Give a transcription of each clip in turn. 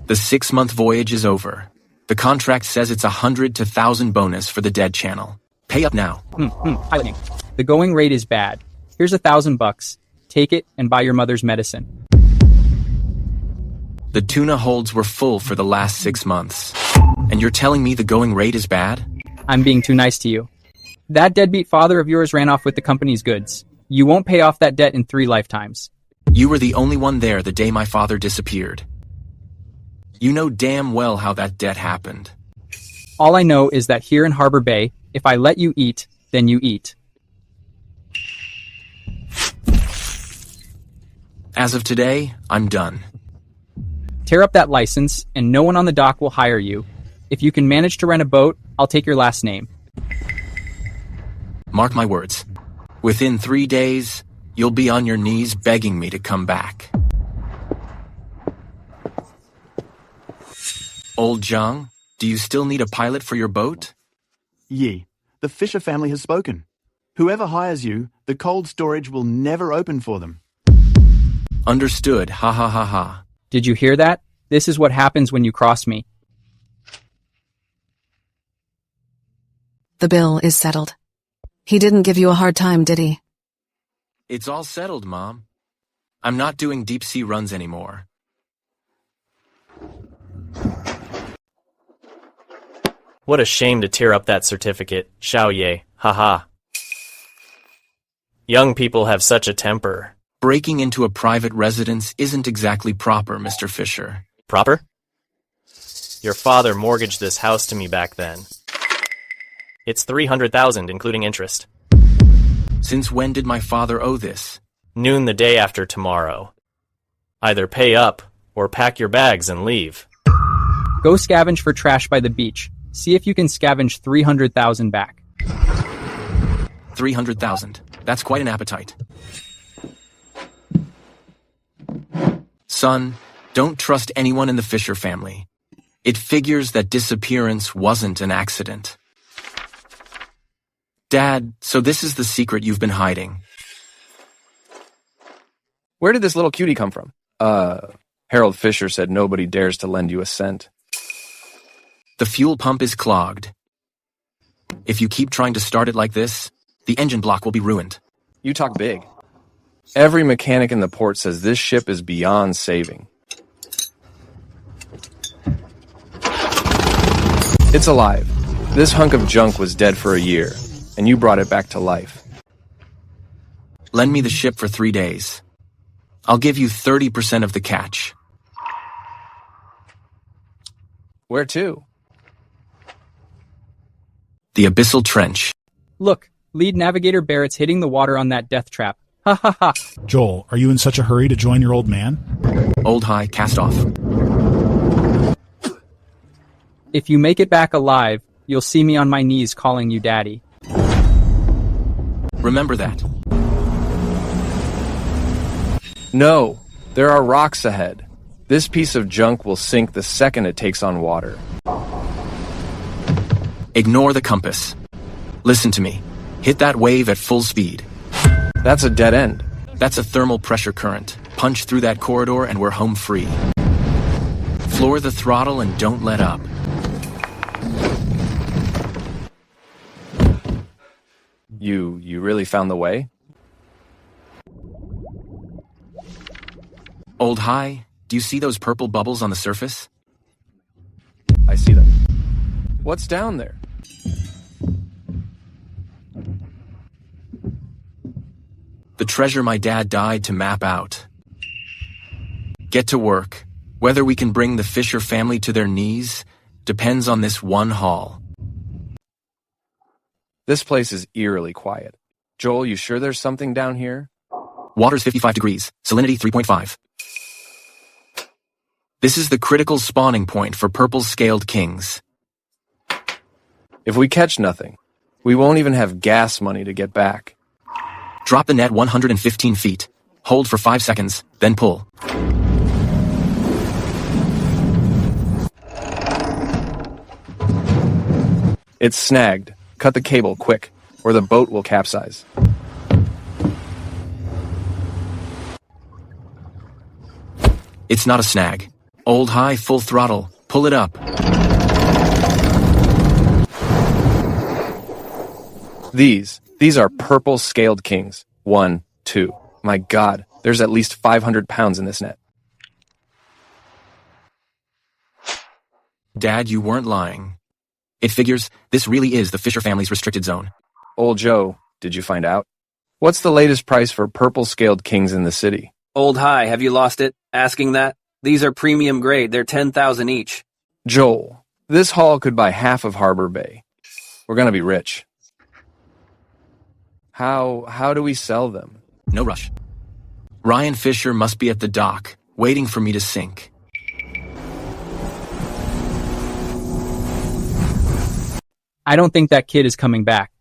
The 6-month voyage is over. The contract says it's 100 to 1,000 bonus for the dead channel. Pay up now. Piloting. The going rate is bad. Here's $1,000. Take it and buy your mother's medicine. The tuna holds were full for the last 6 months. And you're telling me the going rate is bad? I'm being too nice to you. That deadbeat father of yours ran off with the company's goods. You won't pay off that debt in 3 lifetimes. You were the only one there the day my father disappeared. You know damn well how that debt happened. All I know is that here in Harbor Bay, if I let you eat, then you eat. As of today, I'm done. Tear up that license, and no one on the dock will hire you. If you can manage to rent a boat, I'll take your last name. Mark my words. Within 3 days, you'll be on your knees begging me to come back. Old Zhang, do you still need a pilot for your boat? Yi, the Fisher family has spoken. Whoever hires you, the cold storage will never open for them. Understood, ha ha ha ha. Did you hear that? This is what happens when you cross me. The bill is settled. He didn't give you a hard time, did he? It's all settled, Mom. I'm not doing deep-sea runs anymore. What a shame to tear up that certificate, Xiao Ye, haha. Young people have such a temper. Breaking into a private residence isn't exactly proper, Mr. Fisher. Proper? Your father mortgaged this house to me back then. It's $300,000, including interest. Since when did my father owe this? Noon the day after tomorrow. Either pay up, or pack your bags and leave. Go scavenge for trash by the beach. See if you can scavenge 300,000 back. 300,000. That's quite an appetite. Son, don't trust anyone in the Fisher family. It figures that disappearance wasn't an accident. Dad, so this is the secret you've been hiding. Where did this little cutie come from? Harold Fisher said nobody dares to lend you a cent. The fuel pump is clogged. If you keep trying to start it like this, the engine block will be ruined. You talk big. Every mechanic in the port says this ship is beyond saving. It's alive. This hunk of junk was dead for a year, and you brought it back to life. Lend me the ship for 3 days. I'll give you 30% of the catch. Where to? The Abyssal Trench. Look, lead navigator Barrett's hitting the water on that death trap. Ha ha ha. Joel, are you in such a hurry to join your old man? Old High, cast off. If you make it back alive, you'll see me on my knees calling you daddy. Remember that. No, there are rocks ahead. This piece of junk will sink the second it takes on water. Ignore the compass. Listen to me. Hit that wave at full speed. That's a dead end. That's a thermal pressure current. Punch through that corridor and we're home free. Floor the throttle and don't let up. You really found the way? Old High, do you see those purple bubbles on the surface? I see them. What's down there? The treasure my dad died to map out. Get to work. Whether we can bring the Fisher family to their knees depends on this one haul. This place is eerily quiet. Joel, you sure there's something down here? Water's 55 degrees, salinity 3.5. This is the critical spawning point for purple-scaled kings. If we catch nothing, we won't even have gas money to get back. Drop the net 115 feet. Hold for 5 seconds, then pull. It's snagged. Cut the cable quick, or the boat will capsize. It's not a snag. Old high, full throttle. Pull it up. These are purple scaled kings. 1, 2. My God, there's at least 500 pounds in this net. Dad, you weren't lying. It figures this really is the Fisher family's restricted zone. Old Joe, did you find out? What's the latest price for purple scaled kings in the city? Old high, have you lost it? Asking that? These are premium grade. They're 10,000 each. Joel, this haul could buy half of Harbor Bay. We're gonna be rich. How do we sell them? No rush. Ryan Fisher must be at the dock, waiting for me to sink. I don't think that kid is coming back.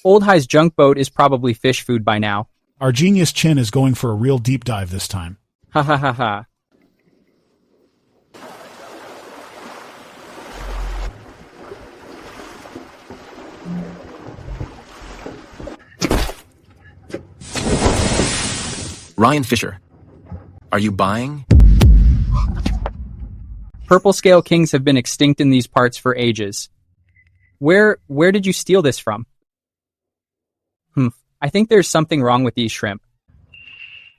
Old High's junk boat is probably fish food by now. Our genius Chin is going for a real deep dive this time. Ha ha ha ha. Ryan Fisher, are you buying? Purple scale kings have been extinct in these parts for ages. Where did you steal this from? I think there's something wrong with these shrimp.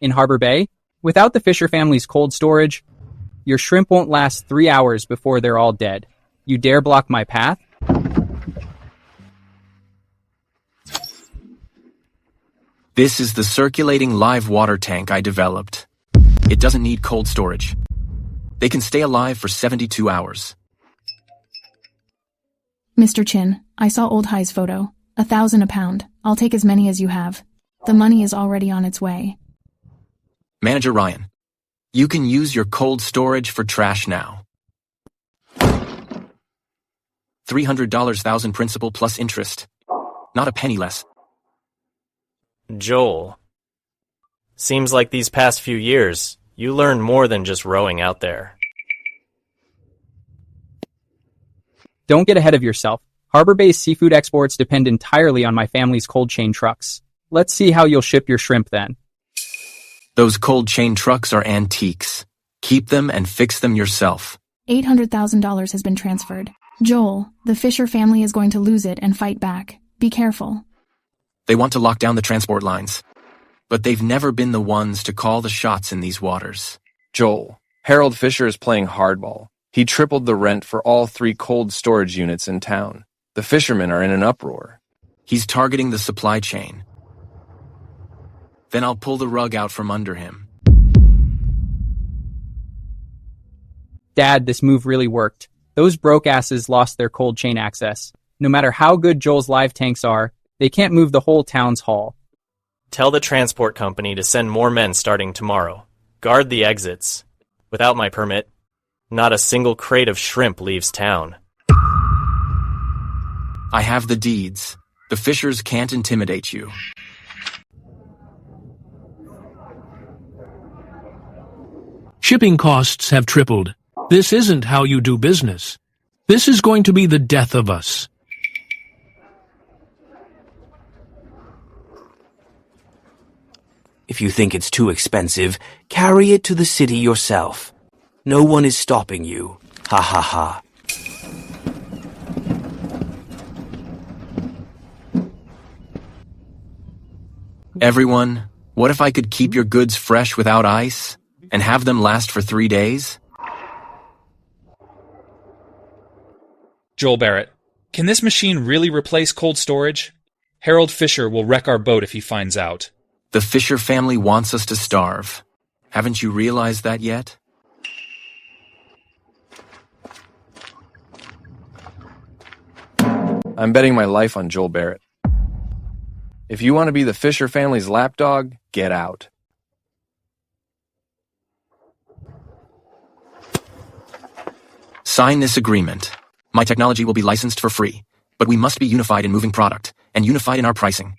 In Harbor Bay, without the Fisher family's cold storage, your shrimp won't last 3 hours before they're all dead. You dare block my path? This is the circulating live water tank I developed. It doesn't need cold storage. They can stay alive for 72 hours. Mr. Chin, I saw Old High's photo. 1,000 a pound. I'll take as many as you have. The money is already on its way. Manager Ryan, you can use your cold storage for trash now. $300 thousand principal plus interest. Not a penny less. Joel, seems like these past few years, you learned more than just rowing out there. Don't get ahead of yourself. Harbor Bay's seafood exports depend entirely on my family's cold chain trucks. Let's see how you'll ship your shrimp then. Those cold chain trucks are antiques. Keep them and fix them yourself. $800,000 has been transferred. Joel, the Fisher family is going to lose it and fight back. Be careful. They want to lock down the transport lines. But they've never been the ones to call the shots in these waters. Joel, Harold Fisher is playing hardball. He tripled the rent for all 3 cold storage units in town. The fishermen are in an uproar. He's targeting the supply chain. Then I'll pull the rug out from under him. Dad, this move really worked. Those broke asses lost their cold chain access. No matter how good Joel's live tanks are, they can't move the whole town's haul. Tell the transport company to send more men starting tomorrow. Guard the exits. Without my permit, not a single crate of shrimp leaves town. I have the deeds. The Fishers can't intimidate you. Shipping costs have tripled. This isn't how you do business. This is going to be the death of us. If you think it's too expensive, carry it to the city yourself. No one is stopping you. Ha ha ha. Everyone, what if I could keep your goods fresh without ice and have them last for 3 days? Joel Barrett, can this machine really replace cold storage? Harold Fisher will wreck our boat if he finds out. The Fisher family wants us to starve. Haven't you realized that yet? I'm betting my life on Joel Barrett. If you want to be the Fisher family's lapdog, get out. Sign this agreement. My technology will be licensed for free, but we must be unified in moving product and unified in our pricing.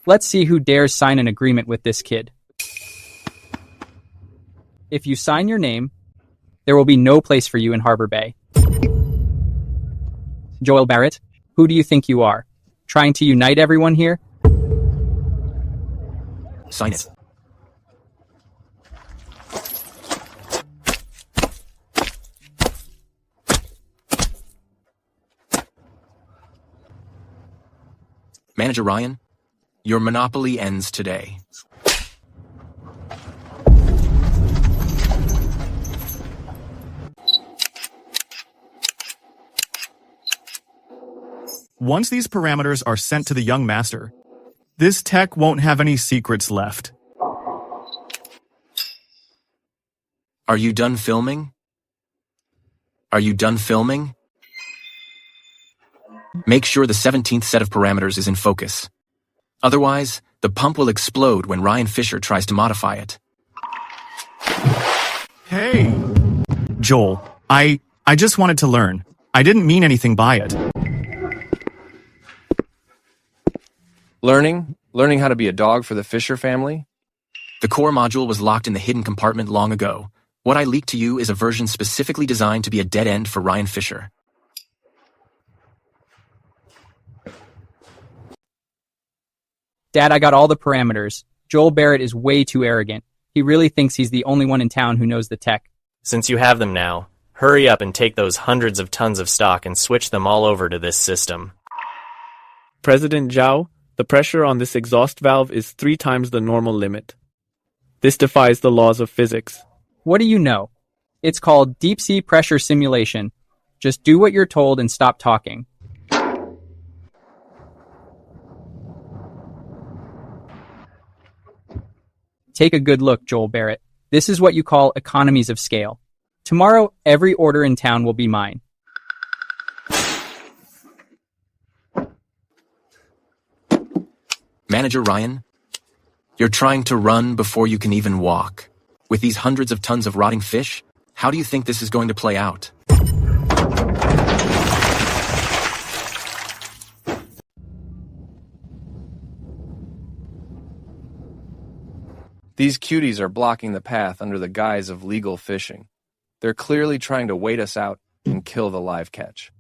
Let's see who dares sign an agreement with this kid. If you sign your name, there will be no place for you in Harbor Bay. Joel Barrett, who do you think you are? Trying to unite everyone here? Sign it. Manager Ryan, your monopoly ends today. Once these parameters are sent to the young master, this tech won't have any secrets left. Are you done filming? Are you done filming? Make sure the 17th set of parameters is in focus. Otherwise, the pump will explode when Ryan Fisher tries to modify it. Hey! Joel, I just wanted to learn. I didn't mean anything by it. Learning how to be a dog for the Fisher family? The core module was locked in the hidden compartment long ago. What I leaked to you is a version specifically designed to be a dead end for Ryan Fisher. Dad, I got all the parameters. Joel Barrett is way too arrogant. He really thinks he's the only one in town who knows the tech. Since you have them now, hurry up and take those hundreds of tons of stock and switch them all over to this system. President Zhao, the pressure on this exhaust valve is 3 times the normal limit. This defies the laws of physics. What do you know? It's called deep-sea pressure simulation. Just do what you're told and stop talking. Take a good look, Joel Barrett. This is what you call economies of scale. Tomorrow, every order in town will be mine. Manager Ryan, you're trying to run before you can even walk. With these hundreds of tons of rotting fish, how do you think this is going to play out? These cuties are blocking the path under the guise of legal fishing. They're clearly trying to wait us out and kill the live catch.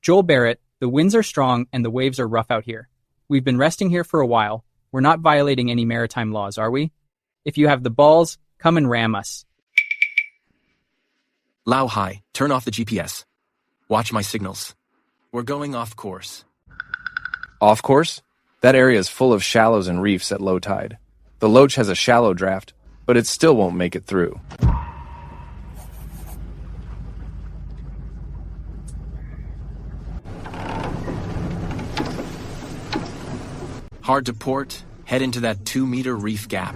Joel Barrett, the winds are strong and the waves are rough out here. We've been resting here for a while. We're not violating any maritime laws, are we? If you have the balls, come and ram us. Lao Hai, turn off the GPS. Watch my signals. We're going off course. Off course? That area is full of shallows and reefs at low tide. The Loach has a shallow draft, but it still won't make it through. Hard to port, head into that 2-meter reef gap.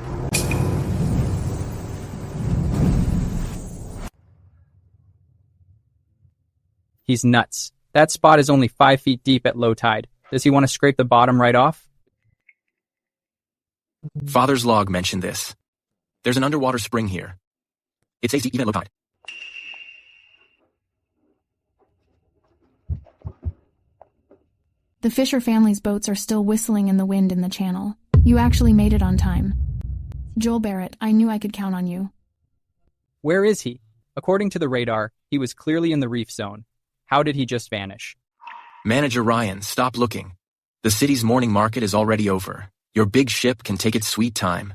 He's nuts. That spot is only 5 feet deep at low tide. Does he want to scrape the bottom right off? Father's log mentioned this. There's an underwater spring here. It's safe to eat at low tide. The Fisher family's boats are still whistling in the wind in the channel. You actually made it on time. Joel Barrett, I knew I could count on you. Where is he? According to the radar, he was clearly in the reef zone. How did he just vanish? Manager Ryan, stop looking. The city's morning market is already over. Your big ship can take its sweet time.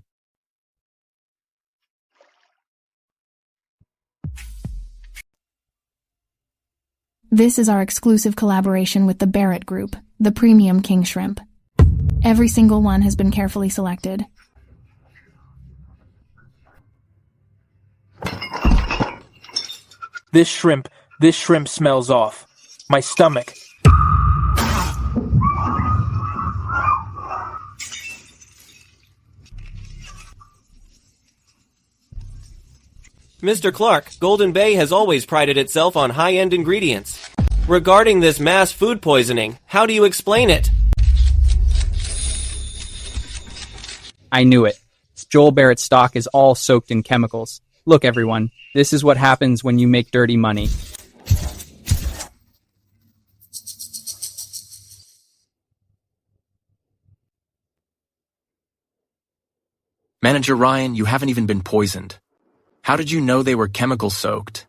This is our exclusive collaboration with the Barrett Group, the premium king shrimp. Every single one has been carefully selected. This shrimp smells off. My stomach. Mr. Clark, Golden Bay has always prided itself on high-end ingredients. Regarding this mass food poisoning, how do you explain it? I knew it. Joel Barrett's stock is all soaked in chemicals. Look, everyone, this is what happens when you make dirty money. Manager Ryan, you haven't even been poisoned. How did you know they were chemical-soaked?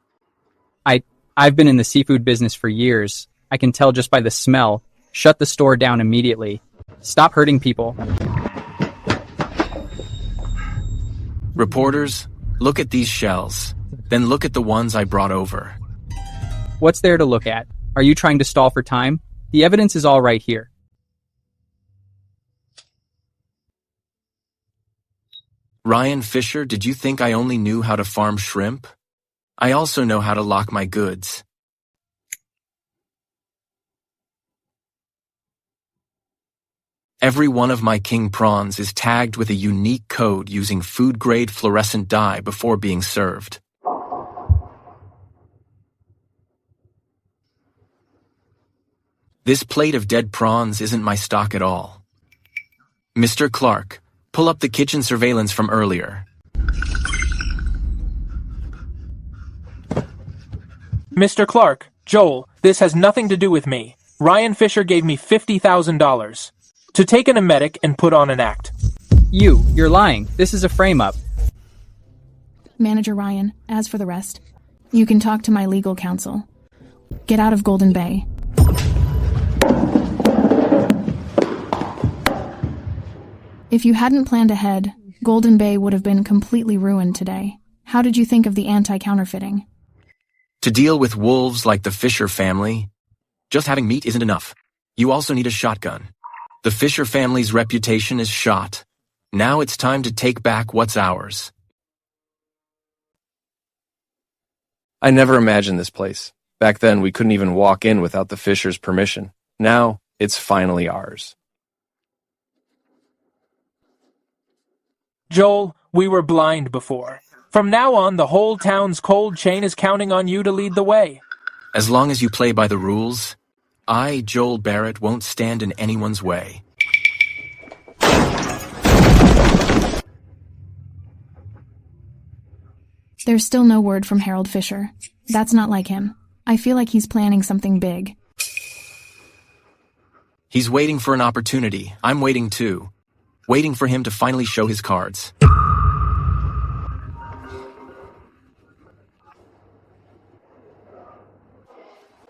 I've been in the seafood business for years. I can tell just by the smell. Shut the store down immediately. Stop hurting people. Reporters, look at these shells. Then look at the ones I brought over. What's there to look at? Are you trying to stall for time? The evidence is all right here. Ryan Fisher, did you think I only knew how to farm shrimp? I also know how to lock my goods. Every one of my king prawns is tagged with a unique code using food-grade fluorescent dye before being served. This plate of dead prawns isn't my stock at all. Mr. Clark, pull up the kitchen surveillance from earlier. Mr. Clark, Joel, this has nothing to do with me. Ryan Fisher gave me $50,000 to take an emetic and put on an act. You're lying. This is a frame-up. Manager Ryan, as for the rest, you can talk to my legal counsel. Get out of Golden Bay. If you hadn't planned ahead, Golden Bay would have been completely ruined today. How did you think of the anti-counterfeiting? To deal with wolves like the Fisher family, just having meat isn't enough. You also need a shotgun. The Fisher family's reputation is shot. Now it's time to take back what's ours. I never imagined this place. Back then, we couldn't even walk in without the Fishers' permission. Now, it's finally ours. Joel, we were blind before. From now on, the whole town's cold chain is counting on you to lead the way. As long as you play by the rules, I, Joel Barrett, won't stand in anyone's way. There's still no word from Harold Fisher. That's not like him. I feel like he's planning something big. He's waiting for an opportunity. I'm waiting too. Waiting for him to finally show his cards.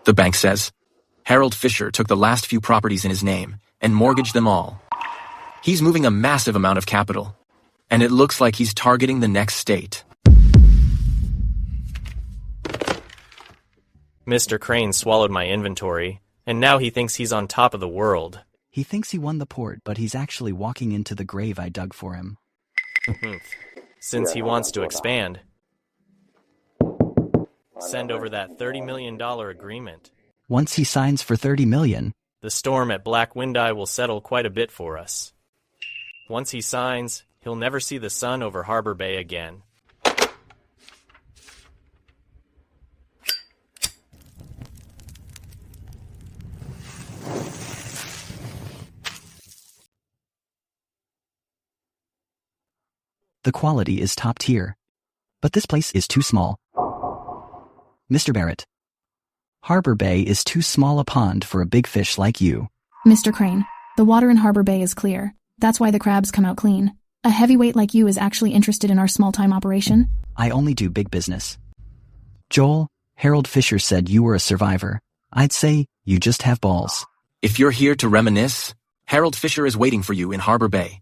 The bank says, Harold Fisher took the last few properties in his name and mortgaged them all. He's moving a massive amount of capital, and it looks like he's targeting the next state. Mr. Crane swallowed my inventory, and now he thinks he's on top of the world. He thinks he won the port, but he's actually walking into the grave I dug for him. Since he wants to expand, send over that $30 million agreement. Once he signs for $30 million, the storm at Black Windeye will settle quite a bit for us. Once he signs, he'll never see the sun over Harbor Bay again. the quality is top tier. But this place is too small. Mr. Barrett, Harbor Bay is too small a pond for a big fish like you. Mr. Crane, the water in Harbor Bay is clear. That's why the crabs come out clean. A heavyweight like you is actually interested in our small-time operation? I only do big business. Joel, Harold Fisher said you were a survivor. I'd say you just have balls. If you're here to reminisce, Harold Fisher is waiting for you in Harbor Bay.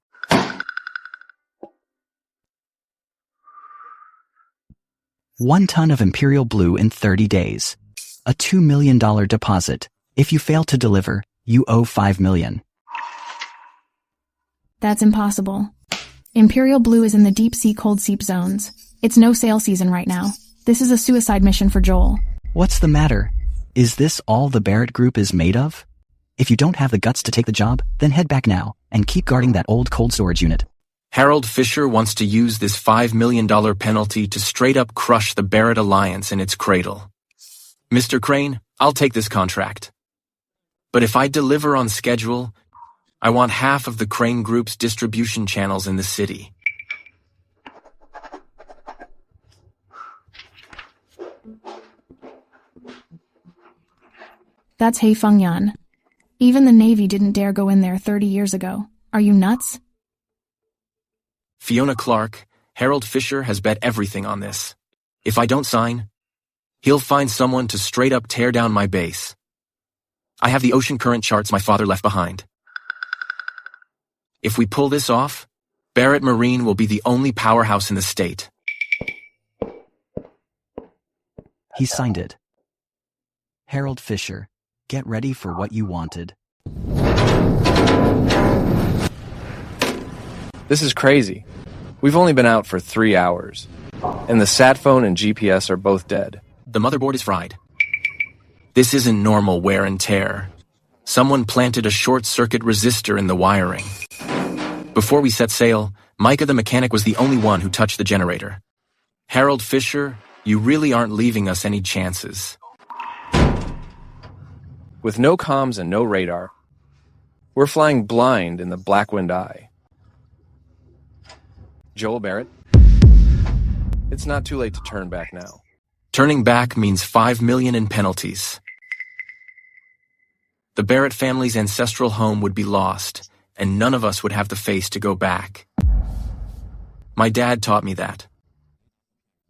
1 ton of Imperial Blue in 30 days. A $2 million deposit. If you fail to deliver, you owe $5 million. That's impossible. Imperial Blue is in the deep-sea cold seep zones. It's no sale season right now. This is a suicide mission for Joel. What's the matter? Is this all the Barrett Group is made of? If you don't have the guts to take the job, then head back now, and keep guarding that old cold storage unit. Harold Fisher wants to use this $5 million penalty to straight up crush the Barrett Alliance in its cradle. Mr. Crane, I'll take this contract. But if I deliver on schedule, I want half of the Crane Group's distribution channels in the city. That's Hei Feng Yan. Even the Navy didn't dare go in there 30 years ago. Are you nuts? Fiona Clark, Harold Fisher has bet everything on this. If I don't sign, he'll find someone to straight up tear down my base. I have the ocean current charts my father left behind. If we pull this off, Barrett Marine will be the only powerhouse in the state. He signed it. Harold Fisher, Get ready for what you wanted. This is crazy. We've only been out for 3 hours, and the sat phone and GPS are both dead. The motherboard is fried. This isn't normal wear and tear. Someone planted a short-circuit resistor in the wiring. Before we set sail, Micah the mechanic was the only one who touched the generator. Harold Fisher, you really aren't leaving us any chances. With no comms and no radar, we're flying blind in the Blackwind Eye. Joel Barrett, it's not too late to turn back now. Turning back means $5 million in penalties. The Barrett family's ancestral home would be lost, and none of us would have the face to go back. My dad taught me that.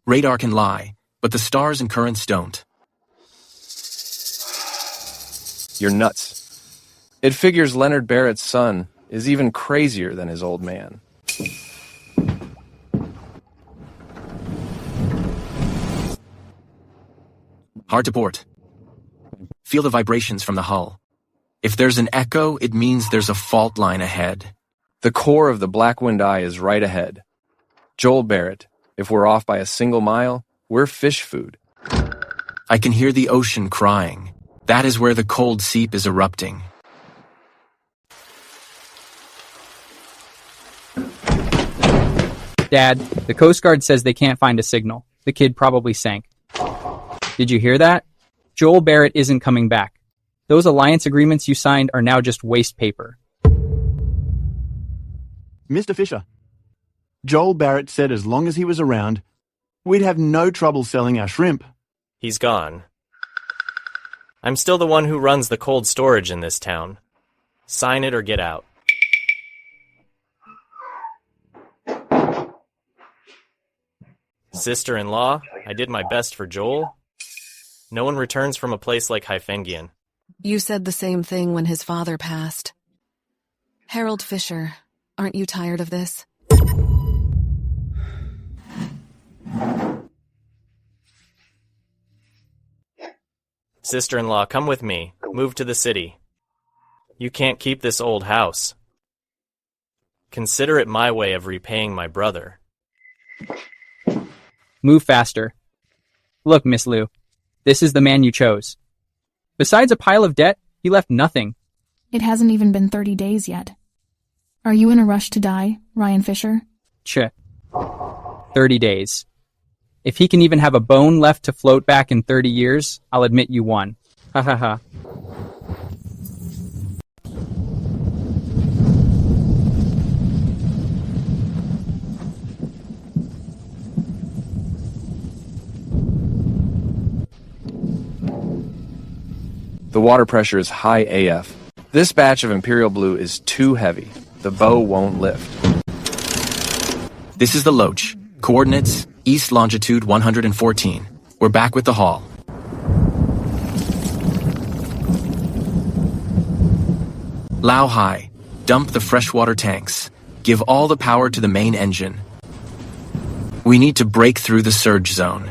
Radar can lie, but the stars and currents don't. You're nuts. It figures Leonard Barrett's son is even crazier than his old man. Hard to port. Feel the vibrations from the hull. If there's an echo, it means there's a fault line ahead. The core of the Blackwind Eye is right ahead. Joel Barrett, if we're off by a single mile, we're fish food. I can hear the ocean crying. That is where the cold seep is erupting. Dad, the Coast Guard says they can't find a signal. The kid probably sank. Did you hear that? Joel Barrett isn't coming back. Those alliance agreements you signed are now just waste paper. Mr. Fisher, Joel Barrett said as long as he was around, we'd have no trouble selling our shrimp. He's gone. I'm still the one who runs the cold storage in this town. Sign it or get out. Sister-in-law, I did my best for Joel. No one returns from a place like Hyphengian. You said the same thing when his father passed. Harold Fisher, aren't you tired of this? Sister-in-law, come with me. Move to the city. You can't keep this old house. Consider it my way of repaying my brother. Move faster. Look, Miss Lou, this is the man you chose. Besides a pile of debt, he left nothing. It hasn't even been 30 days yet. Are you in a rush to die, Ryan Fisher? 30 days. If he can even have a bone left to float back in 30 years, I'll admit you won. Ha ha ha. The water pressure is high AF. This batch of Imperial Blue is too heavy. The bow won't lift. This is the Loach. Coordinates, east longitude 114. We're back with the haul. Lao high. Dump the freshwater tanks. Give all the power to the main engine. We need to break through the surge zone.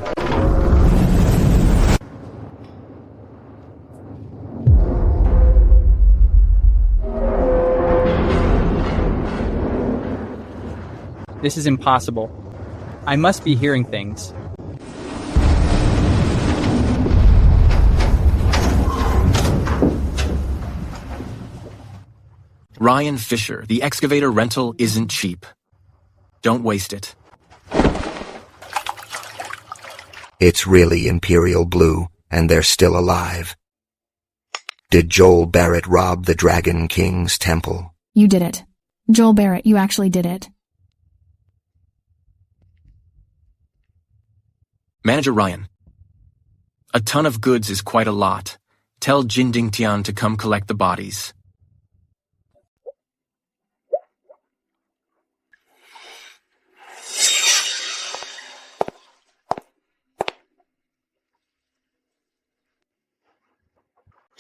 This is impossible. I must be hearing things. Ryan Fisher, the excavator rental isn't cheap. Don't waste it. It's really Imperial Blue, and they're still alive. Did Joel Barrett rob the Dragon King's temple? You did it. Joel Barrett, you actually did it. Manager Ryan. A ton of goods is quite a lot. Tell Jin Ding Tian to come collect the bodies.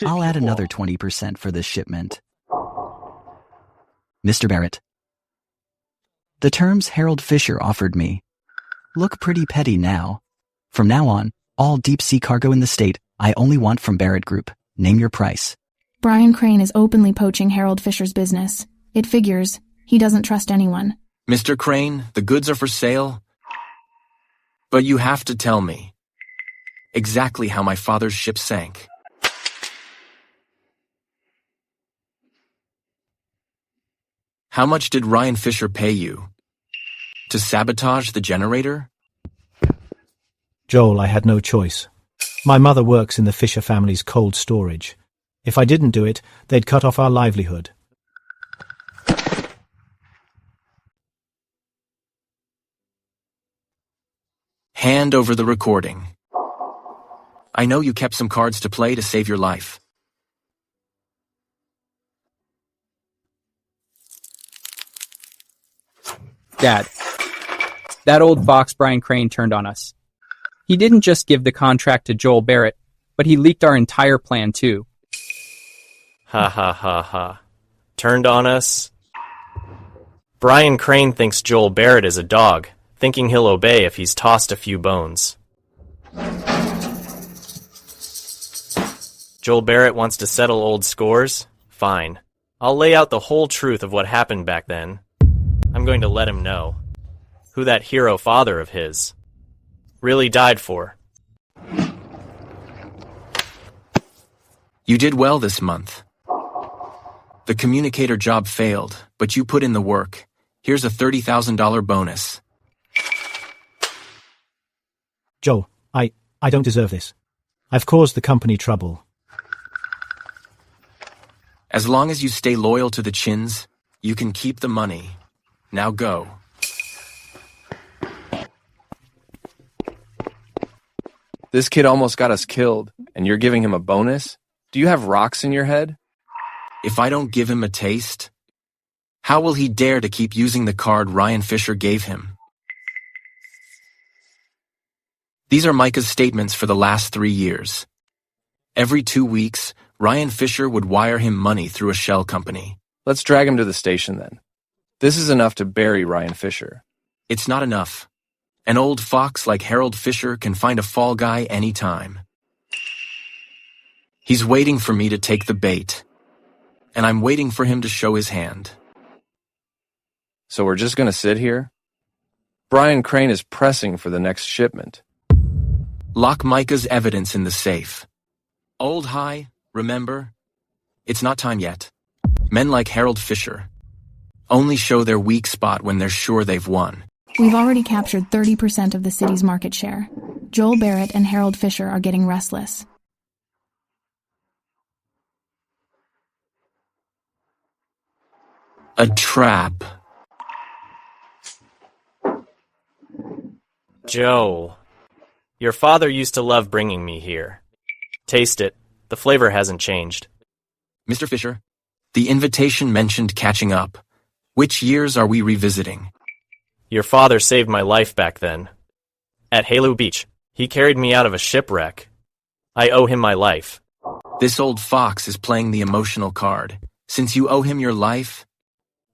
I'll add another 20% for this shipment. Mr. Barrett. The terms Harold Fisher offered me look pretty petty now. From now on, all deep-sea cargo in the state I only want from Barrett Group. Name your price. Brian Crane is openly poaching Harold Fisher's business. It figures he doesn't trust anyone. Mr. Crane, the goods are for sale. But you have to tell me exactly how my father's ship sank. How much did Ryan Fisher pay you? To sabotage the generator? Joel, I had no choice. My mother works in the Fisher family's cold storage. If I didn't do it, they'd cut off our livelihood. Hand over the recording. I know you kept some cards to play to save your life. Dad, that old fox Brian Crane turned on us. He didn't just give the contract to Joel Barrett, but he leaked our entire plan too. Ha ha ha ha. Turned on us? Brian Crane thinks Joel Barrett is a dog, thinking he'll obey if he's tossed a few bones. Joel Barrett wants to settle old scores? Fine. I'll lay out the whole truth of what happened back then. I'm going to let him know who that hero father of his really died for. You did well this month. The communicator job failed, but you put in the work. Here's a $30,000 bonus. Joel, I don't deserve this. I've caused the company trouble. As long as you stay loyal to the Chins, you can keep the money. Now go. This kid almost got us killed, and you're giving him a bonus? Do you have rocks in your head? If I don't give him a taste, how will he dare to keep using the card Ryan Fisher gave him? These are Micah's statements for the last 3 years. Every 2 weeks, Ryan Fisher would wire him money through a shell company. Let's drag him to the station then. This is enough to bury Ryan Fisher. It's not enough. An old fox like Harold Fisher can find a fall guy anytime. He's waiting for me to take the bait, and I'm waiting for him to show his hand. So we're just gonna sit here? Brian Crane is pressing for the next shipment. Lock Micah's evidence in the safe. Old High, remember? It's not time yet. Men like Harold Fisher only show their weak spot when they're sure they've won. We've already captured 30% of the city's market share. Joel Barrett and Harold Fisher are getting restless. A trap. Joe, your father used to love bringing me here. Taste it. The flavor hasn't changed. Mr. Fisher, the invitation mentioned catching up. Which years are we revisiting? Your father saved my life back then. At Halo Beach, he carried me out of a shipwreck. I owe him my life. This old fox is playing the emotional card. Since you owe him your life,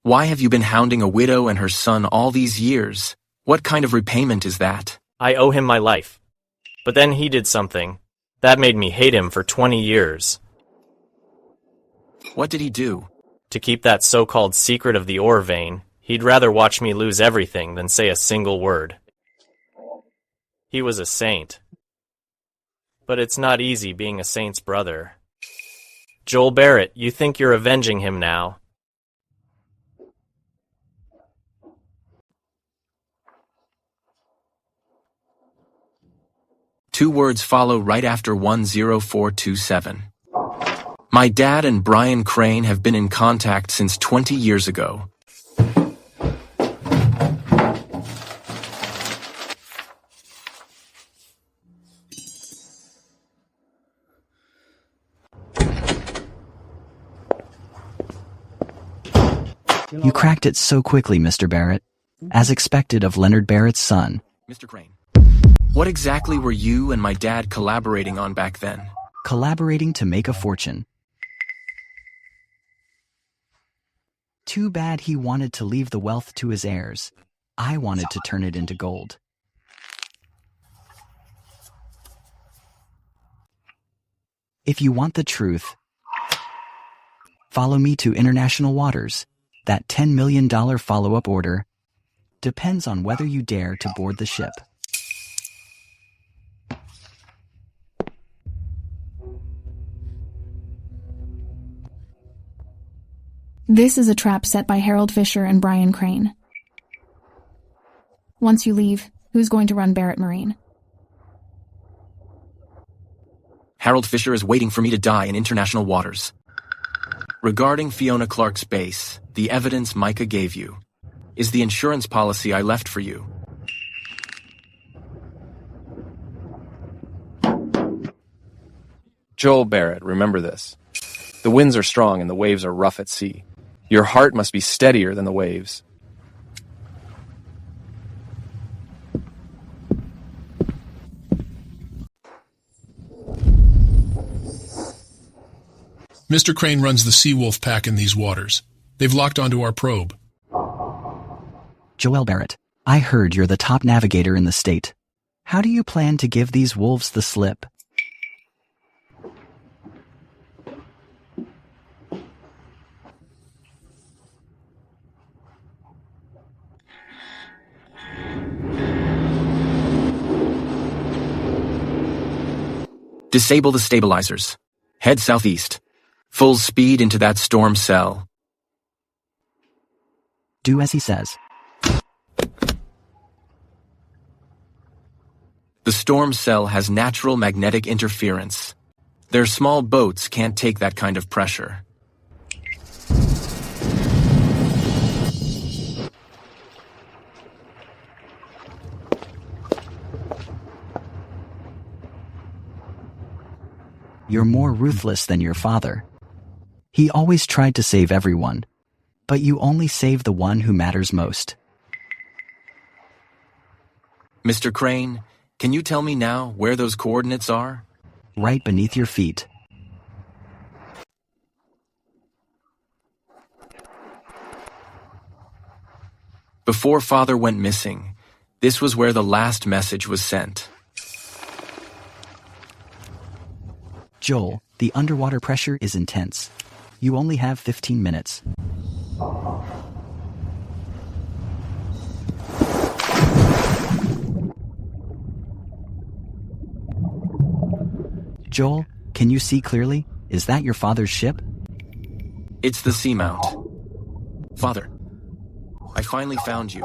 why have you been hounding a widow and her son all these years? What kind of repayment is that? I owe him my life. But then he did something. That made me hate him for 20 years. What did he do? To keep that so-called secret of the ore vein, he'd rather watch me lose everything than say a single word. He was a saint. But it's not easy being a saint's brother. Joel Barrett, you think you're avenging him now. Two words follow right after 10427. My dad and Brian Crane have been in contact since 20 years ago. You cracked it so quickly, Mr. Barrett. As expected of Leonard Barrett's son. Mr. Crane, what exactly were you and my dad collaborating on back then? Collaborating to make a fortune. Too bad he wanted to leave the wealth to his heirs. I wanted to turn it into gold. If you want the truth, follow me to international waters. That $10 million follow-up order depends on whether you dare to board the ship. This is a trap set by Harold Fisher and Brian Crane. Once you leave, who's going to run Barrett Marine? Harold Fisher is waiting for me to die in international waters. Regarding Fiona Clark's base, the evidence Micah gave you is the insurance policy I left for you. Joel Barrett, remember this. The winds are strong and the waves are rough at sea. Your heart must be steadier than the waves. Mr. Crane runs the Seawolf pack in these waters. They've locked onto our probe. Joel Barrett, I heard you're the top navigator in the state. How do you plan to give these wolves the slip? Disable the stabilizers. Head southeast. Full speed into that storm cell. Do as he says. The storm cell has natural magnetic interference. Their small boats can't take that kind of pressure. You're more ruthless than your father. He always tried to save everyone, but you only save the one who matters most. Mr. Crane, can you tell me now where those coordinates are? Right beneath your feet. Before Father went missing, this was where the last message was sent. Joel, the underwater pressure is intense. You only have 15 minutes. Joel, can you see clearly? Is that your father's ship? It's the Seamount. Father, I finally found you.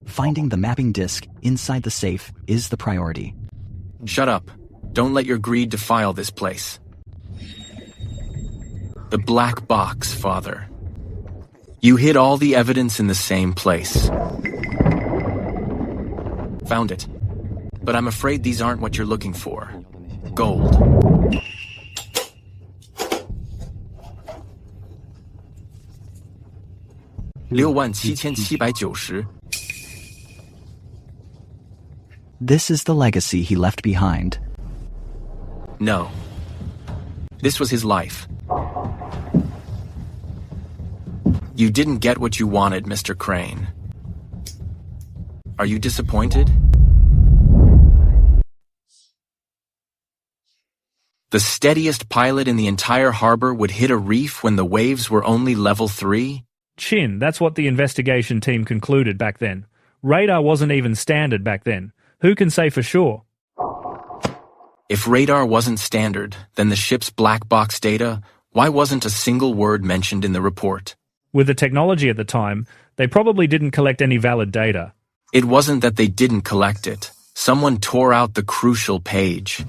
Finding the mapping disk inside the safe is the priority. Shut up. Don't let your greed defile this place. The black box, Father. You hid all the evidence in the same place. Found it. But I'm afraid these aren't what you're looking for. Gold. $67,790. This is the legacy he left behind. No. This was his life. You didn't get what you wanted, Mr. Crane. Are you disappointed? The steadiest pilot in the entire harbor would hit a reef when the waves were only level 3? Chin, that's what the investigation team concluded back then. Radar wasn't even standard back then. Who can say for sure? If radar wasn't standard, then the ship's black box data, why wasn't a single word mentioned in the report? With the technology at the time, they probably didn't collect any valid data. It wasn't that they didn't collect it. Someone tore out the crucial page.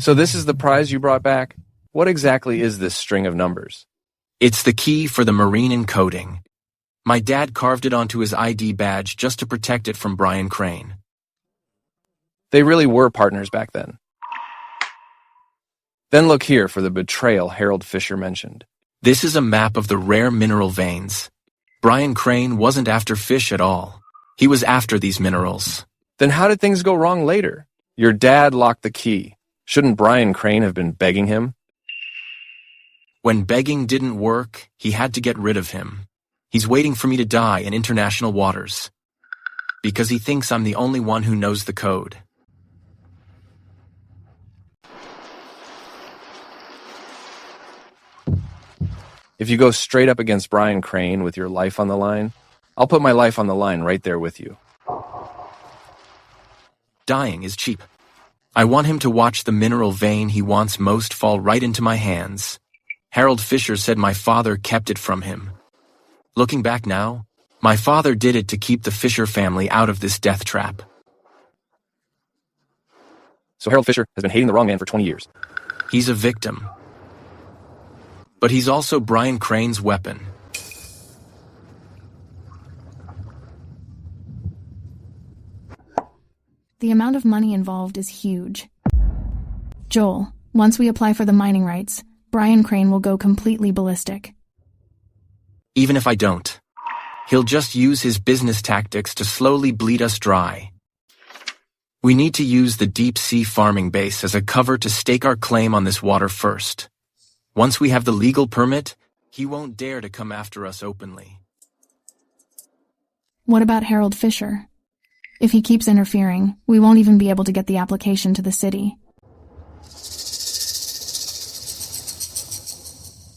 So this is the prize you brought back? What exactly is this string of numbers? It's the key for the marine encoding. My dad carved it onto his ID badge just to protect it from Brian Crane. They really were partners back then. Then look here for the betrayal Harold Fisher mentioned. This is a map of the rare mineral veins. Brian Crane wasn't after fish at all. He was after these minerals. Then how did things go wrong later? Your dad locked the key. Shouldn't Brian Crane have been begging him? When begging didn't work, he had to get rid of him. He's waiting for me to die in international waters. because he thinks I'm the only one who knows the code. If you go straight up against Brian Crane with your life on the line, I'll put my life on the line right there with you. Dying is cheap. I want him to watch the mineral vein he wants most fall right into my hands. Harold Fisher said my father kept it from him. Looking back now, my father did it to keep the Fisher family out of this death trap. So Harold Fisher has been hating the wrong man for 20 years. He's a victim. But he's also Brian Crane's weapon. The amount of money involved is huge. Joel, once we apply for the mining rights, Brian Crane will go completely ballistic. Even if I don't, he'll just use his business tactics to slowly bleed us dry. We need to use the deep-sea farming base as a cover to stake our claim on this water first. Once we have the legal permit, he won't dare to come after us openly. What about Harold Fisher? If he keeps interfering, we won't even be able to get the application to the city.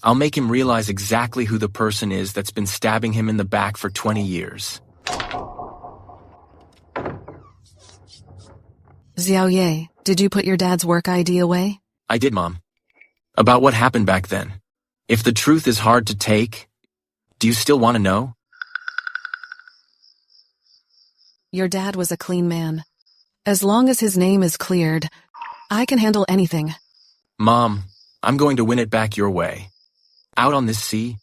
I'll make him realize exactly who the person is that's been stabbing him in the back for 20 years. Xiaoye, did you put your dad's work ID away? I did, Mom. About what happened back then. If the truth is hard to take, do you still want to know? Your dad was a clean man. As long as his name is cleared, I can handle anything. Mom, I'm going to win it back your way. Out on this sea,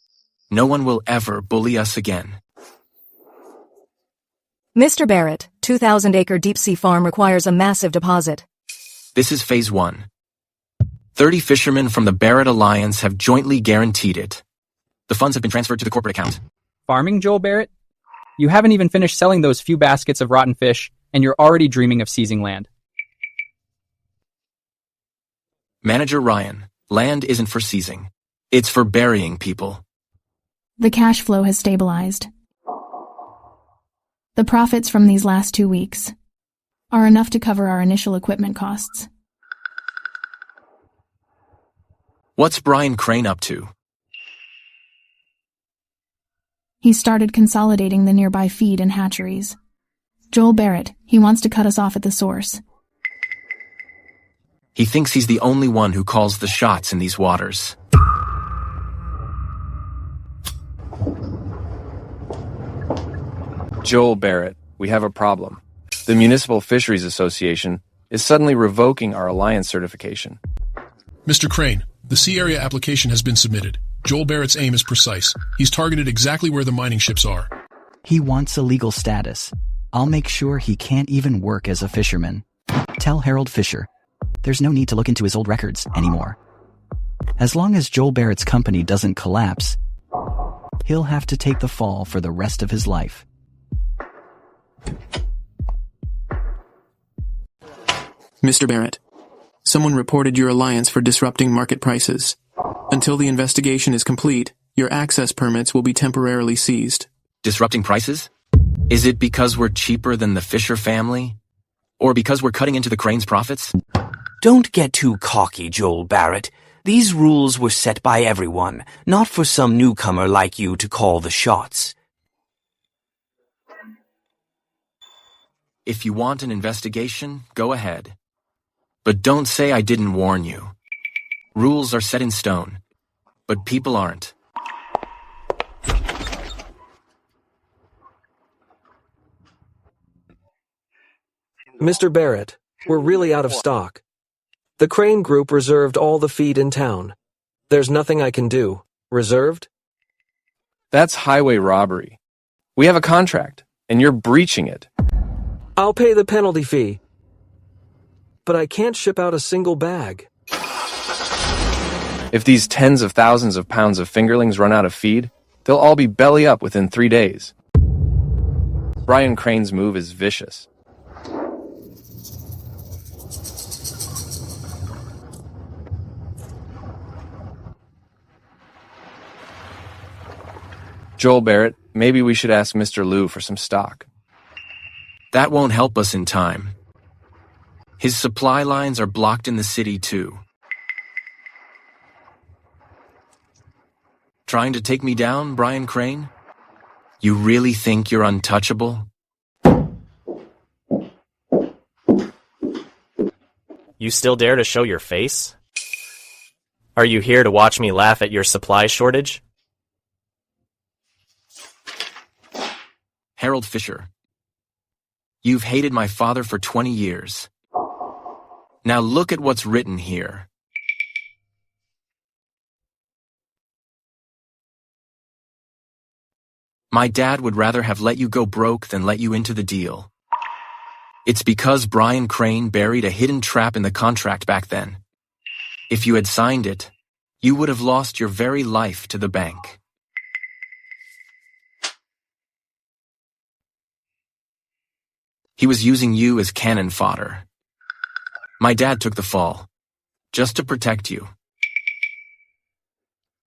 no one will ever bully us again. Mr. Barrett, 2,000-acre deep-sea farm requires a massive deposit. This is Phase 1. 30 fishermen from the Barrett Alliance have jointly guaranteed it. The funds have been transferred to the corporate account. Farming, Joel Barrett? You haven't even finished selling those few baskets of rotten fish, and you're already dreaming of seizing land. Manager Ryan, land isn't for seizing. It's for burying people. The cash flow has stabilized. The profits from these last 2 weeks are enough to cover our initial equipment costs. What's Brian Crane up to? He started consolidating the nearby feed and hatcheries. Joel Barrett, he wants to cut us off at the source. He thinks he's the only one who calls the shots in these waters. Joel Barrett, we have a problem. The Municipal Fisheries Association is suddenly revoking our alliance certification. Mr. Crane, the sea area application has been submitted. Joel Barrett's aim is precise. He's targeted exactly where the mining ships are. He wants a legal status. I'll make sure he can't even work as a fisherman. Tell Harold Fisher. There's no need to look into his old records anymore. As long as Joel Barrett's company doesn't collapse, he'll have to take the fall for the rest of his life. Mr. Barrett, someone reported your alliance for disrupting market prices. Until the investigation is complete, your access permits will be temporarily seized. Disrupting prices? Is it because we're cheaper than the Fisher family? Or because we're cutting into the Crane's profits? Don't get too cocky, Joel Barrett. These rules were set by everyone, not for some newcomer like you to call the shots. If you want an investigation, go ahead. But don't say I didn't warn you. Rules are set in stone, but people aren't. Mr. Barrett, we're really out of stock. The Crane Group reserved all the feed in town. There's nothing I can do. Reserved? That's highway robbery. We have a contract, and you're breaching it. I'll pay the penalty fee. But I can't ship out a single bag. If these tens of thousands of pounds of fingerlings run out of feed, they'll all be belly up within 3 days. Brian Crane's move is vicious. Joel Barrett, maybe we should ask Mr. Liu for some stock. That won't help us in time. His supply lines are blocked in the city too. Trying to take me down, Brian Crane? You really think you're untouchable? You still dare to show your face? Are you here to watch me laugh at your supply shortage? Harold Fisher. You've hated my father for 20 years. Now look at what's written here. My dad would rather have let you go broke than let you into the deal. It's because Brian Crane buried a hidden trap in the contract back then. If you had signed it, you would have lost your very life to the bank. He was using you as cannon fodder. My dad took the fall, just to protect you.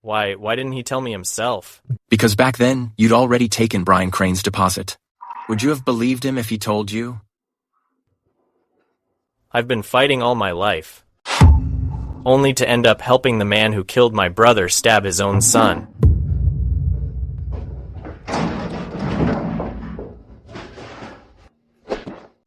Why didn't he tell me himself? Because back then, you'd already taken Brian Crane's deposit. Would you have believed him if he told you? I've been fighting all my life, only to end up helping the man who killed my brother stab his own son.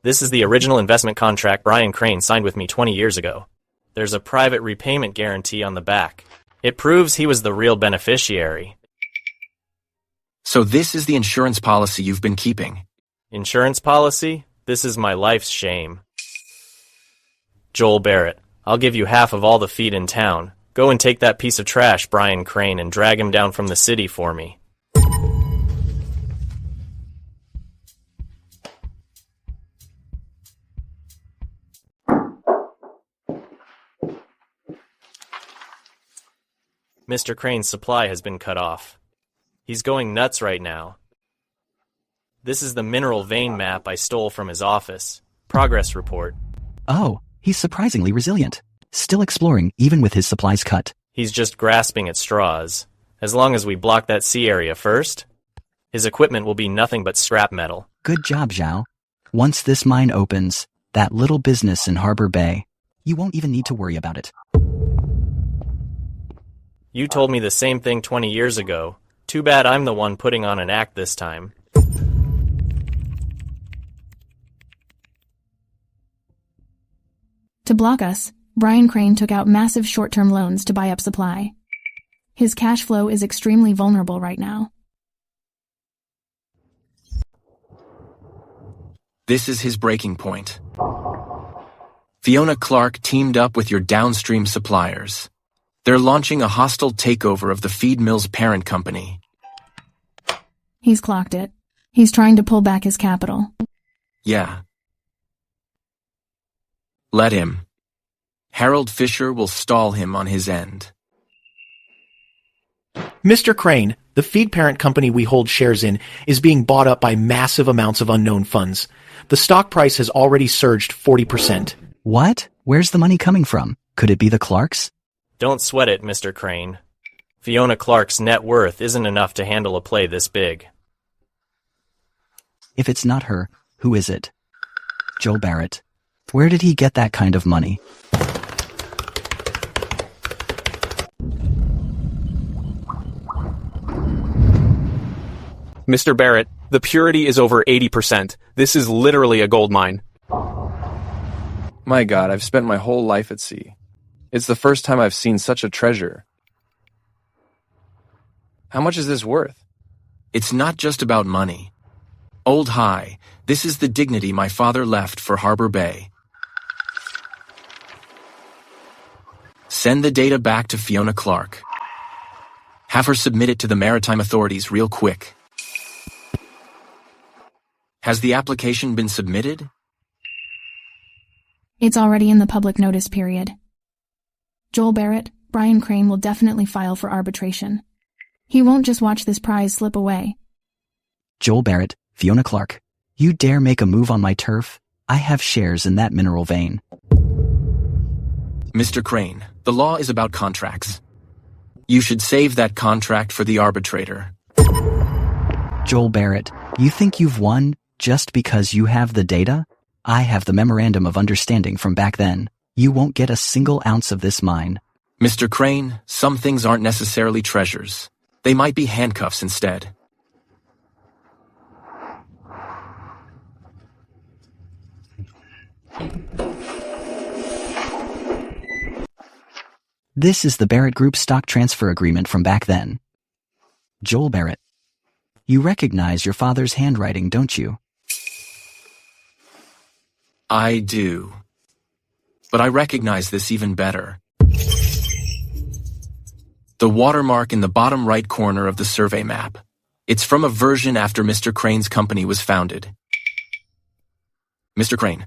This is the original investment contract Brian Crane signed with me 20 years ago. There's a private repayment guarantee on the back. It proves he was the real beneficiary. So this is the insurance policy you've been keeping? Insurance policy? This is my life's shame. Joel Barrett, I'll give you half of all the feed in town. Go and take that piece of trash, Brian Crane, and drag him down from the city for me. Mr. Crane's supply has been cut off. He's going nuts right now. This is the mineral vein map I stole from his office. Progress report. Oh, he's surprisingly resilient. Still exploring, even with his supplies cut. He's just grasping at straws. As long as we block that sea area first, his equipment will be nothing but scrap metal. Good job, Zhao. Once this mine opens, that little business in Harbor Bay, you won't even need to worry about it. You told me the same thing 20 years ago. Too bad I'm the one putting on an act this time. To block us, Brian Crane took out massive short-term loans to buy up supply. His cash flow is extremely vulnerable right now. This is his breaking point. Fiona Clark teamed up with your downstream suppliers. They're launching a hostile takeover of the feed mill's parent company. He's clocked it. He's trying to pull back his capital. Yeah. Let him. Harold Fisher will stall him on his end. Mr. Crane, the feed parent company we hold shares in is being bought up by massive amounts of unknown funds. The stock price has already surged 40%. What? Where's the money coming from? Could it be the Clarks? Don't sweat it, Mr. Crane. Fiona Clark's net worth isn't enough to handle a play this big. If it's not her, who is it? Joel Barrett. Where did he get that kind of money? Mr. Barrett, the purity is over 80%. This is literally a gold mine. My God, I've spent my whole life at sea. It's the first time I've seen such a treasure. How much is this worth? It's not just about money. Old High, this is the dignity my father left for Harbor Bay. Send the data back to Fiona Clark. Have her submit it to the maritime authorities real quick. Has the application been submitted? It's already in the public notice period. Joel Barrett, Brian Crane will definitely file for arbitration. He won't just watch this prize slip away. Joel Barrett, Fiona Clark, you dare make a move on my turf? I have shares in that mineral vein. Mr. Crane, the law is about contracts. You should save that contract for the arbitrator. Joel Barrett, you think you've won Just because you have the data, I have the memorandum of understanding from back then. You won't get a single ounce of this mine. Mr. Crane, some things aren't necessarily treasures. They might be handcuffs instead. This is the Barrett Group stock transfer agreement from back then. Joel Barrett. You recognize your father's handwriting, don't you? I do. But I recognize this even better. The watermark in the bottom right corner of the survey map. It's from a version after Mr. Crane's company was founded. Mr. Crane,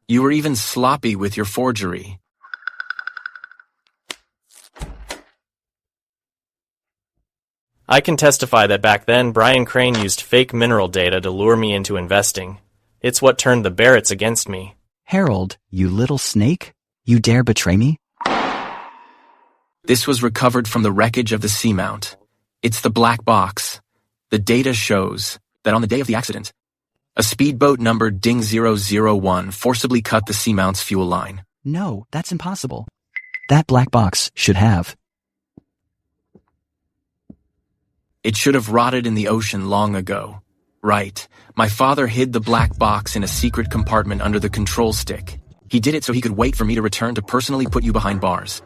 you were even sloppy with your forgery. I can testify that back then Brian Crane used fake mineral data to lure me into investing. It's what turned the Barretts against me. Harold, you little snake? You dare betray me? This was recovered from the wreckage of the seamount. It's the black box. The data shows that on the day of the accident, a speedboat numbered Ding 001 forcibly cut the seamount's fuel line. No, that's impossible. That black box should have. It should have rotted in the ocean long ago. Right. My father hid the black box in a secret compartment under the control stick. He did it so he could wait for me to return to personally put you behind bars.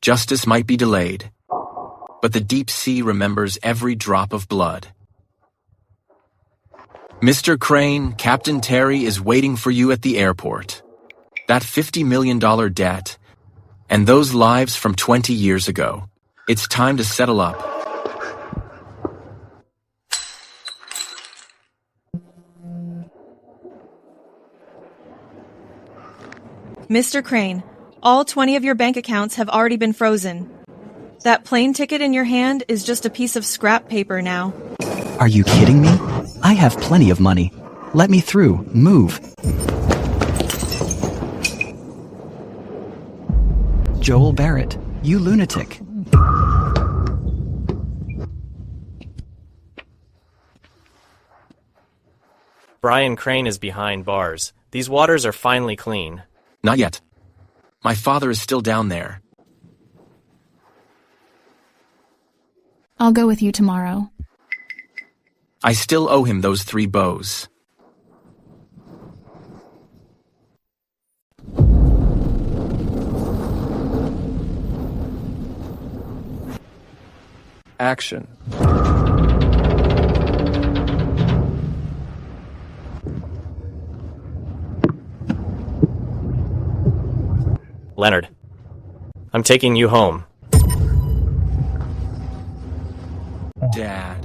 Justice might be delayed, but the deep sea remembers every drop of blood. Mr. Crane, Captain Terry is waiting for you at the airport. That $50 million debt, and those lives from 20 years ago. It's time to settle up. Mr. Crane, all 20 of your bank accounts have already been frozen. That plane ticket in your hand is just a piece of scrap paper now. Are you kidding me? I have plenty of money. Let me through. Move. Joel Barrett, you lunatic. Brian Crane is behind bars. These waters are finally clean. Not yet. My father is still down there. I'll go with you tomorrow. I still owe him those 3 bows. Action. Leonard, I'm taking you home. Dad.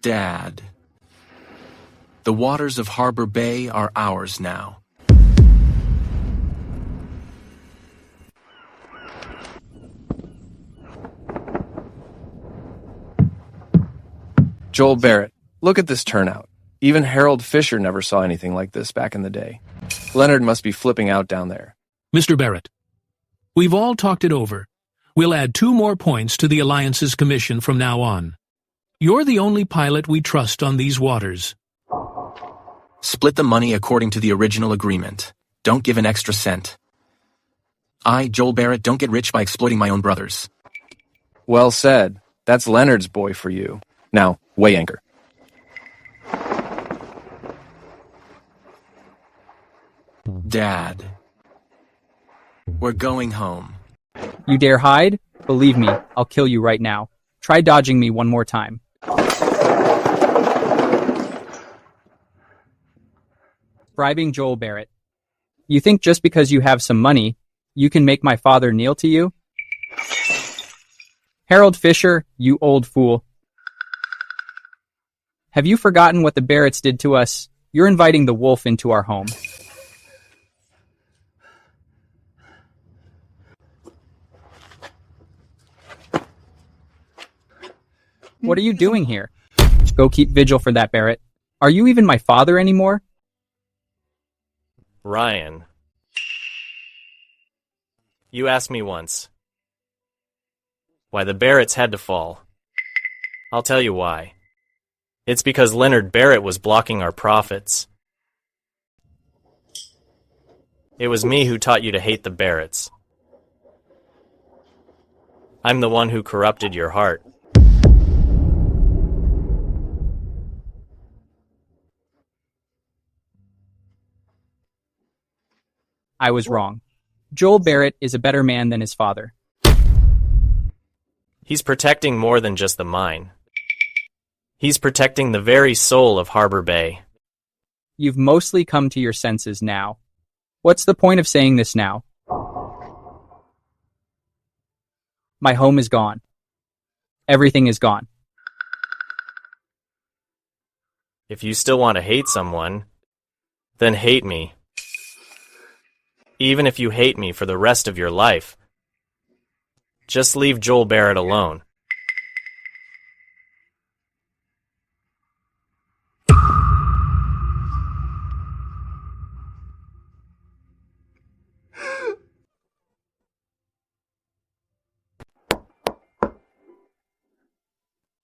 Dad. The waters of Harbor Bay are ours now. Joel Barrett, look at this turnout. Even Harold Fisher never saw anything like this back in the day. Leonard must be flipping out down there. Mr. Barrett, we've all talked it over. We'll add 2 more points to the Alliance's commission from now on. You're the only pilot we trust on these waters. Split the money according to the original agreement. Don't give an extra cent. I, Joel Barrett, don't get rich by exploiting my own brothers. Well said. That's Leonard's boy for you. Now, weigh anchor. Dad. We're going home. You dare hide? Believe me, I'll kill you right now. Try dodging me one more time. Bribing Joel Barrett. You think just because you have some money, you can make my father kneel to you? Harold Fisher, you old fool. Have you forgotten what the Barretts did to us? You're inviting the wolf into our home. What are you doing here? Go keep vigil for that, Barrett. Are you even my father anymore? Ryan. You asked me once why the Barretts had to fall. I'll tell you why. It's because Leonard Barrett was blocking our profits. It was me who taught you to hate the Barretts. I'm the one who corrupted your heart. I was wrong. Joel Barrett is a better man than his father. He's protecting more than just the mine. He's protecting the very soul of Harbor Bay. You've mostly come to your senses now. What's the point of saying this now? My home is gone. Everything is gone. If you still want to hate someone, then hate me. Even if you hate me for the rest of your life, just leave Joel Barrett alone.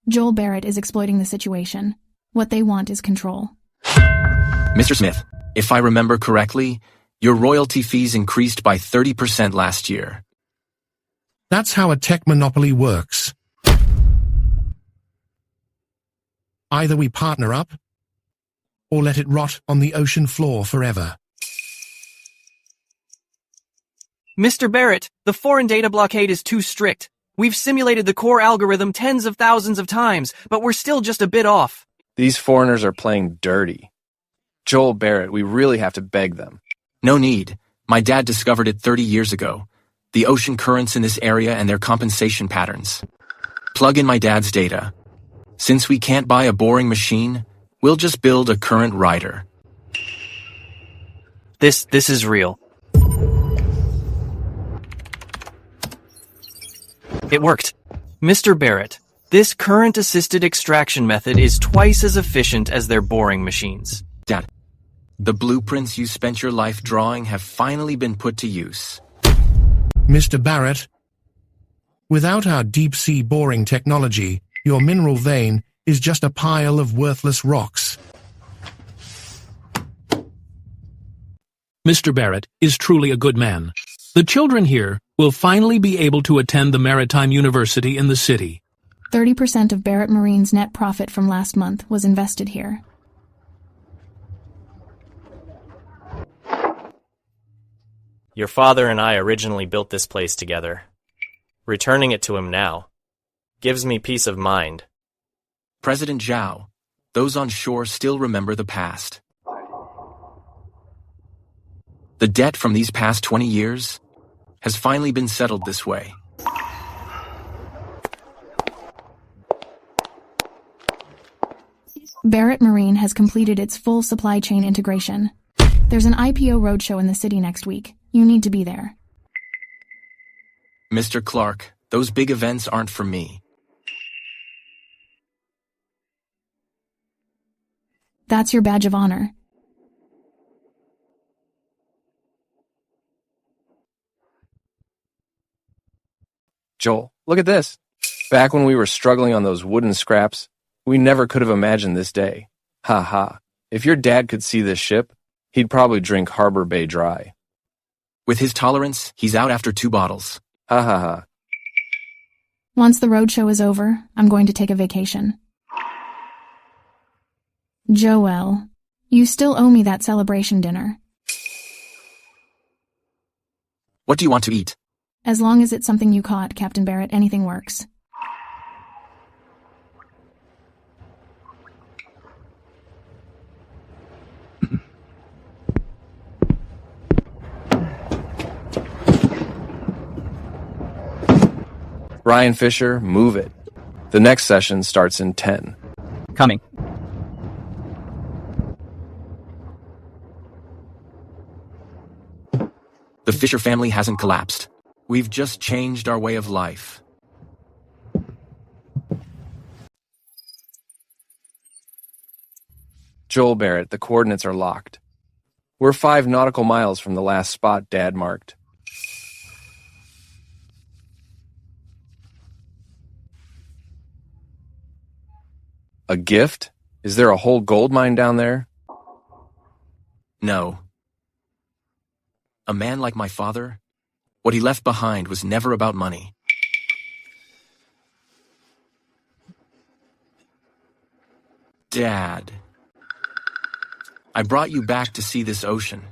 Joel Barrett is exploiting the situation. What they want is control. Mr. Smith, if I remember correctly, your royalty fees increased by 30% last year. That's how a tech monopoly works. Either we partner up, or let it rot on the ocean floor forever. Mr. Barrett, the foreign data blockade is too strict. We've simulated the core algorithm tens of thousands of times, but we're still just a bit off. These foreigners are playing dirty. Joel Barrett, we really have to beg them. No need. My dad discovered it 30 years ago. The ocean currents in this area and their compensation patterns. Plug in my dad's data. Since we can't buy a boring machine, we'll just build a current rider. This is real. It worked. Mr. Barrett, this current-assisted extraction method is twice as efficient as their boring machines. Dad, the blueprints you spent your life drawing have finally been put to use. Mr. Barrett, without our deep-sea boring technology, your mineral vein is just a pile of worthless rocks. Mr. Barrett is truly a good man. The children here will finally be able to attend the Maritime University in the city. 30% of Barrett Marine's net profit from last month was invested here. Your father and I originally built this place together. Returning it to him now gives me peace of mind. President Zhao, those on shore still remember the past. The debt from these past 20 years has finally been settled this way. Barrett Marine has completed its full supply chain integration. There's an IPO roadshow in the city next week. You need to be there. Mr. Clark, those big events aren't for me. That's your badge of honor. Joel, look at this. Back when we were struggling on those wooden scraps, we never could have imagined this day. Ha ha. If your dad could see this ship, he'd probably drink Harbor Bay dry. With his tolerance, he's out after 2 bottles. Ha ha ha. Once the roadshow is over, I'm going to take a vacation. Joel, you still owe me that celebration dinner. What do you want to eat? As long as it's something you caught, Captain Barrett, anything works. Ryan Fisher, move it. The next session starts in 10. Coming. The Fisher family hasn't collapsed. We've just changed our way of life. Joel Barrett, the coordinates are locked. We're 5 nautical miles from the last spot Dad marked. A gift? Is there a whole gold mine down there? No. A man like my father, what he left behind was never about money. Dad, I brought you back to see this ocean.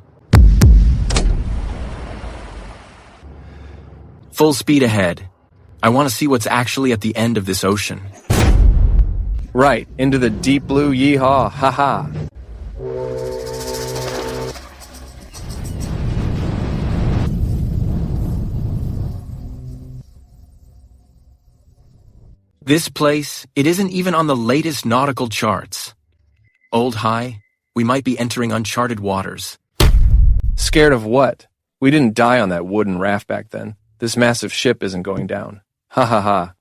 Full speed ahead. I want to see what's actually at the end of this ocean. Right, into the deep blue yeehaw, ha-ha. This place, it isn't even on the latest nautical charts. Old High, we might be entering uncharted waters. Scared of what? We didn't die on that wooden raft back then. This massive ship isn't going down. Ha ha ha.